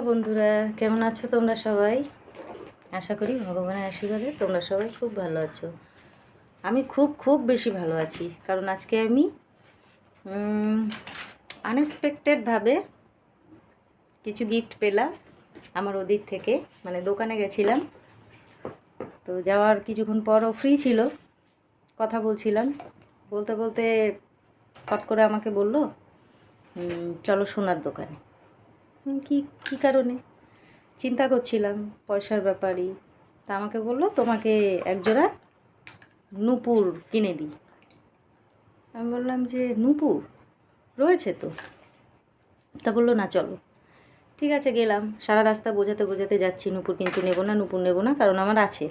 Hello বন্ধুরা, কেমন আছো তোমরা সবাই? আশা করি ভগবানের আশীর্বাদে তোমরা সবাই খুব ভালো আছো। আমি খুব খুব বেশি ভালো আছি, কারণ আজকে আমি আনএক্সপেক্টেডভাবে কিছু গিফট পেলাম আমার ওদিক থেকে। মানে দোকানে গেছিলাম, তো যাওয়ার কিছুক্ষণ পরও ফ্রি ছিল, কথা বলছিলাম, বলতে বলতে ফট করে আমাকে বলল চলো সোনার দোকানে। কি কি কারণে চিন্তা করছিলাম, পয়সার ব্যাপারই। তা আমাকে বললো তোমাকে একজোড়া নূপুর কিনে দিই। আমি বললাম যে নূপুর রয়েছে তো। তা বললো না চলো। ঠিক আছে, গেলাম। সারা রাস্তা বোঝাতে বোঝাতে যাচ্ছি নূপুর কিন্তু নেবো না, নূপুর নেবো না, কারণ আমার আছে,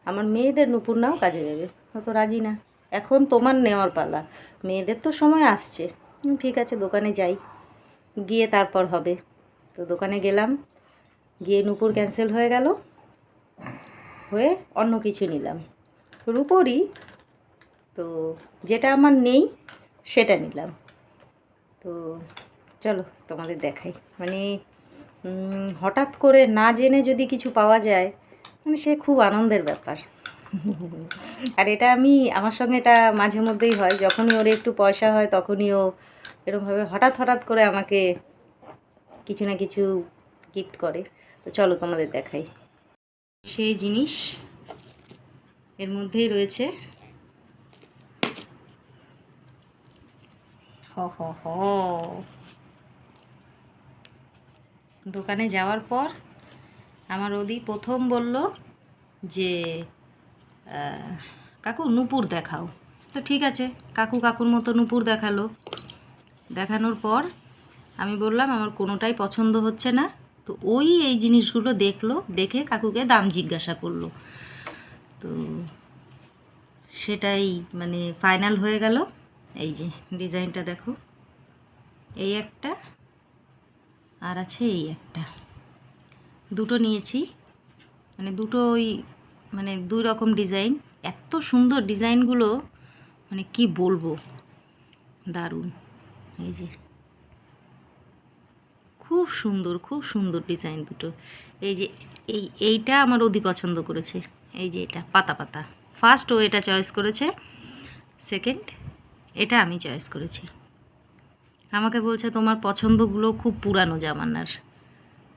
আমার মেয়েদের নূপুর নাও কাজে দেবে। তো রাজি না, এখন তোমার নেওয়ার পালা, মেয়েদের তো সময় আসছে। ঠিক আছে, দোকানে যাই, গিয়ে তারপর হবে। তো দোকানে গেলাম, গিয়ে নূপুর ক্যান্সেল হয়ে গেল, হয়ে অন্য কিছু নিলাম, রূপোরই। তো যেটা আমার নেই সেটা নিলাম। তো চলো তোমাদের দেখাই। মানে হঠাৎ করে না জেনে যদি কিছু পাওয়া যায়, মানে সে খুব আনন্দের ব্যাপার। আর এটা আমি, আমার সঙ্গে এটা মাঝে মধ্যেই হয়, যখনই ওর একটু পয়সা হয় তখনই ও এরকমভাবে হঠাৎ হঠাৎ করে আমাকে কিছু না কিছু গিফট করে। তো চলো তোমাদের দেখাই। সেই জিনিস এর মধ্যেই রয়েছে। হ হ হ দোকানে যাওয়ার পর আমার ওদি প্রথম বলল যে কাকু নূপুর দেখাও। তো ঠিক আছে, কাকুর মতো নূপুর দেখালো। দেখানোর পর আমি বললাম আমার কোনোটাই পছন্দ হচ্ছে না। তো এই জিনিসগুলো দেখলো, দেখে কাকুকে দাম জিজ্ঞাসা করলো। তো সেটাই মানে ফাইনাল হয়ে গেল। এই যে ডিজাইনটা দেখো, এই একটা আর আছে এই একটা, দুটো নিয়েছি। মানে দুটোই মানে দুই রকম ডিজাইন, এত সুন্দর ডিজাইনগুলো, মানে কি বলবো, দারুণ। এই যে খুব সুন্দর, খুব সুন্দর ডিজাইন দুটো। এই যে এইটা আমার অতি পছন্দ করেছে। এই যে এটা পাতা পাতা, ফার্স্ট ও এটা চয়েস করেছে, সেকেন্ড এটা আমি চয়েস করেছি। আমাকে বলছে তোমার পছন্দগুলো খুব পুরানো জামানার।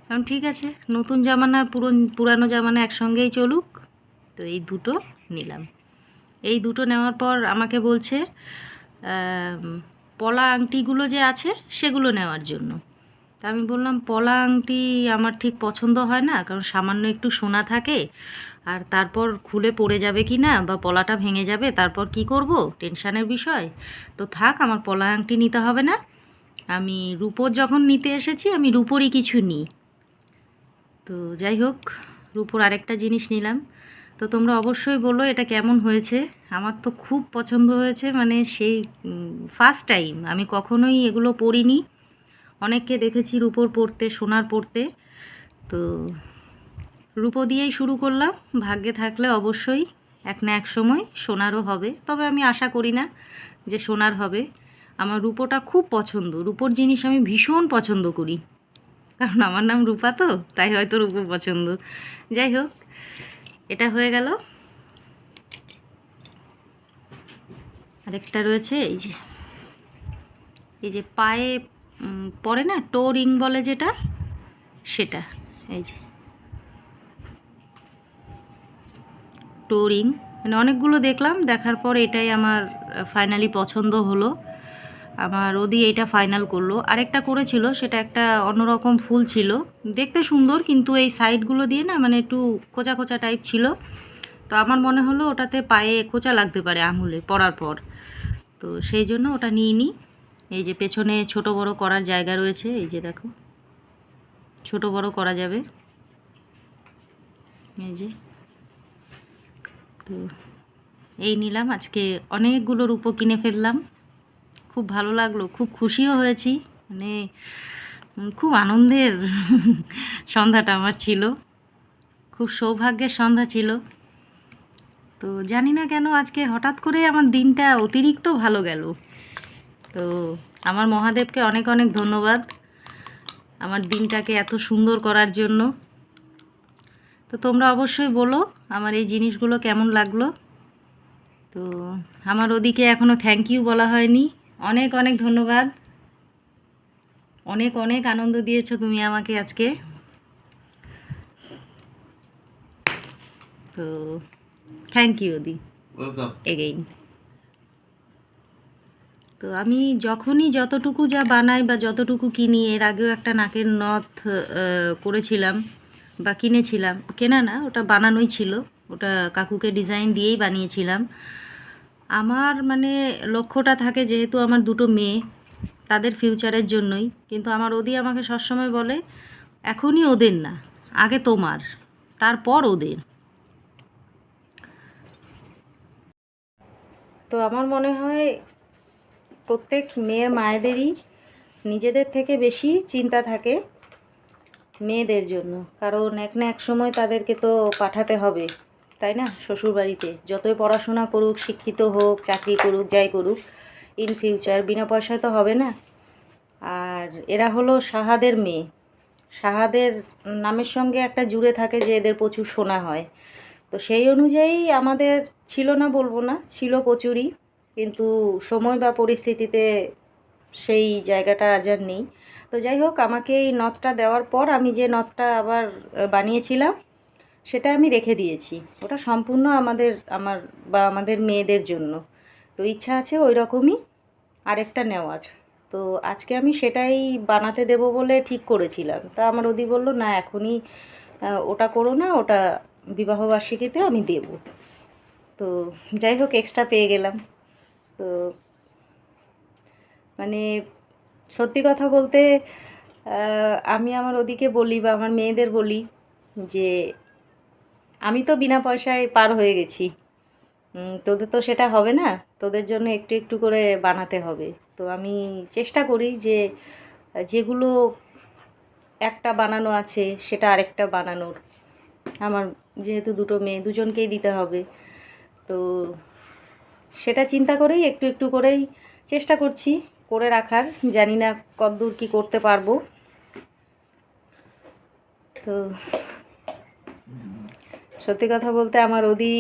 কারণ ঠিক আছে, নতুন জামানার পুরানো জামানা একসঙ্গেই চলুক। তো এই দুটো নিলাম। এই দুটো নেওয়ার পর আমাকে বলছে পলা আংটিগুলো যে আছে সেগুলো নেওয়ার জন্য। তা আমি বললাম পলা আংটি আমার ঠিক পছন্দ হয় না, কারণ সামান্য একটু সোনা থাকে, আর তারপর খুলে পড়ে যাবে কি না, বা পলাটা ভেঙে যাবে, তারপর কি করব, টেনশানের বিষয়। তো থাক, আমার পলা আংটি নিতে হবে না, আমি রূপোর যখন নিতে এসেছি আমি রূপোরই কিছু নিই। তো যাই হোক, রূপোর আরেকটা জিনিস নিলাম। তো তোমরা অবশ্যই বলো এটা কেমন হয়েছে। আমার তো খুব পছন্দ হয়েছে, মানে সেই ফার্স্ট টাইম, আমি কখনোই এগুলো পরিনি। অনেককে দেখেছি রূপোর পরতে, সোনার পরতে। তো রূপো দিয়েই শুরু করলাম, ভাগ্যে থাকলে অবশ্যই এক না এক সময় সোনারও হবে, তবে আমি আশা করি না যে সোনার হবে। আমার রূপোটা খুব পছন্দ, রূপোর জিনিস আমি ভীষণ পছন্দ করি, কারণ আমার নাম রূপা, তো তাই হয়তো রূপো পছন্দ। যাই হোক, এটা হয়ে গেল। আরেকটা রয়েছে, এই যে পায়ে পরে না, টো রিং বলে যেটা, সেটা। এই যে টো রিং, মানে অনেকগুলো দেখলাম, দেখার পর এটাই আমার ফাইনালি পছন্দ হলো। আমার ওদি এইটা ফাইনাল করলো। আরেকটা করেছিল, সেটা একটা অন্যরকম ফুল ছিল, দেখতে সুন্দর, কিন্তু এই সাইডগুলো দিয়ে না মানে একটু খোঁচা খোঁচা টাইপ ছিল। তো আমার মনে হলো ওটাতে পায়ে খোঁচা লাগতে পারে আঙুলে পরার পর, তো সেই জন্য ওটা নিয়ে নিই। এই যে পেছনে ছোট বড় করার জায়গা রয়েছে, এই যে দেখো ছোট বড় করা যাবে। এই যে, তো এই নিলাম। আজকে অনেকগুলো রূপো কিনে ফেললাম, খুব ভালো লাগলো, খুব খুশিও হয়েছি। মানে খুব আনন্দের সন্ধ্যাটা আমার ছিল, খুব সৌভাগ্যের সন্ধ্যা ছিল। তো জানি না কেন আজকে হঠাৎ করে আমার দিনটা অতিরিক্ত ভালো গেল। তো আমার মহাদেবকে অনেক অনেক ধন্যবাদ। আমার দিনটাকে এত সুন্দর করার জন্য। তো তোমরা অবশ্যই বলো আমার এই জিনিসগুলো কেমন লাগলো। তো আমার ওদিকে এখনও থ্যাংক ইউ বলা হয়নি। অনেক অনেক ধন্যবাদ, অনেক অনেক আনন্দ দিয়েছো তুমি আমাকে আজকে। তো থ্যাংক ইউ ওদি, ওয়েলকাম এগেইন। তো আমি যখনই যতটুকু যা বানাই বা যতটুকু কিনি, এর আগেও একটা নাকের নথ করেছিলাম বা কিনেছিলাম, কেনা না, ওটা বানানোই ছিল, ওটা কাকুকে ডিজাইন দিয়েই বানিয়েছিলাম। আমার মানে লক্ষ্যটা থাকে, যেহেতু আমার দুটো মেয়ে, তাদের ফিউচারের জন্যই। কিন্তু আমার ওদি আমাকে সবসময় বলে এখনই ওদের না, আগে তোমার, তারপর ওদের। তো আমার মনে হয় প্রত্যেক মেয়ের মায়েদেরই নিজেদের থেকে বেশি চিন্তা থাকে মেয়েদের জন্য, কারণ এক না এক সময় তাদেরকে তো পাঠাতে হবে, তাই না, শ্বশুরবাড়িতে। যতই পড়াশোনা করুক, শিক্ষিত হোক, চাকরি করুক, যাই করুক, ইন ফিউচার বিনা পয়সায় তো হবে না। আর এরা হলো সাহাদের মেয়ে, সাহাদের নামের সঙ্গে একটা জুড়ে থাকে যে এদের প্রচুর শোনা হয়। তো সেই অনুযায়ী আমাদের ছিল না বলবো না, ছিল প্রচুরই, কিন্তু সময় বা পরিস্থিতিতে সেই জায়গাটা আজ আর নেই। তো যাই হোক, আমাকে এই নথটা দেওয়ার পর আমি যে নথটা আবার বানিয়েছিলাম সেটা আমি রেখে দিয়েছি। ওটা সম্পূর্ণ আমাদের মেয়েদের জন্য। তো ইচ্ছা আছে ওই রকমই আরেকটা নেওয়ার। তো আজকে আমি সেটাই বানাতে দেব বলে ঠিক করেছিলাম। তা আমার ওদি বলল না, এখনই ওটা করো না, ওটা বিবাহবার্ষিকীতে আমি দেব। তো যাই হোক, এক্সট্রা পেয়ে গেলাম। তো মানে সত্যি কথা বলতে আমি আমার ওদিকে বলি বা আমার মেয়েদের বলি যে আমি তো বিনা পয়সায় পার হয়ে গেছি, তোদের তো সেটা হবে না, তোদের জন্য একটু একটু করে বানাতে হবে। তো আমি চেষ্টা করি যে যেগুলো একটা বানানো আছে সেটা আরেকটা বানানোর। আমার যেহেতু দুটো মেয়ে, দুজনকেই দিতে হবে, তো সেটা চিন্তা করেই একটু একটু করেই চেষ্টা করছি করে রাখার। জানি না কতদূর কী করতে পারবো। তো সত্যি কথা বলতে আমার ওদি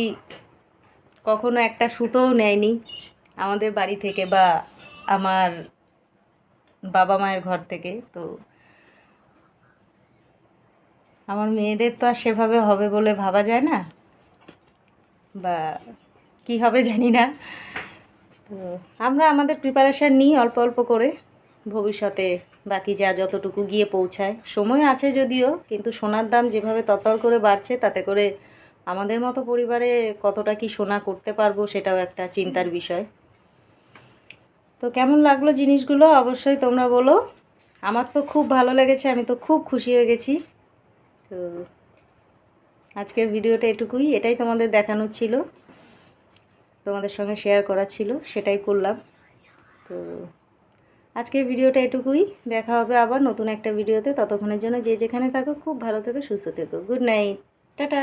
কখনো একটা সুতোও নেয়নি আমাদের বাড়ি থেকে বা আমার বাবা মায়ের ঘর থেকে। তো আমার মেয়েদের তো আর সেভাবে হবে বলে ভাবা যায় না, বা কি হবে জানি না। তো আমরা আমাদের প্রিপারেশান নিই অল্প অল্প করে, ভবিষ্যতে বাকি যা যতটুকু গিয়ে পৌঁছায়। সময় আছে যদিও, কিন্তু সোনার দাম যেভাবে তরতর করে বাড়ছে, তাতে করে আমাদের মতো পরিবারে কতটা কি সোনা করতে পারবো সেটাও একটা চিন্তার বিষয়। তো কেমন লাগলো জিনিসগুলো অবশ্যই তোমরা বলো। আমার তো খুব ভালো লেগেছে, আমি তো খুব খুশি হয়ে গেছি। তো আজকের ভিডিওটা এটুকুই, এটাই তোমাদের দেখানোর ছিল, তোমাদের সঙ্গে শেয়ার করা ছিল, সেটাই করলাম। তো আজকের ভিডিওটা এটুকুই, দেখা হবে আবার নতুন একটা ভিডিওতে। ততক্ষণের জন্য যে যেখানে থাকো খুব ভালো থেকো, সুস্থ থেকো। Good night, tata.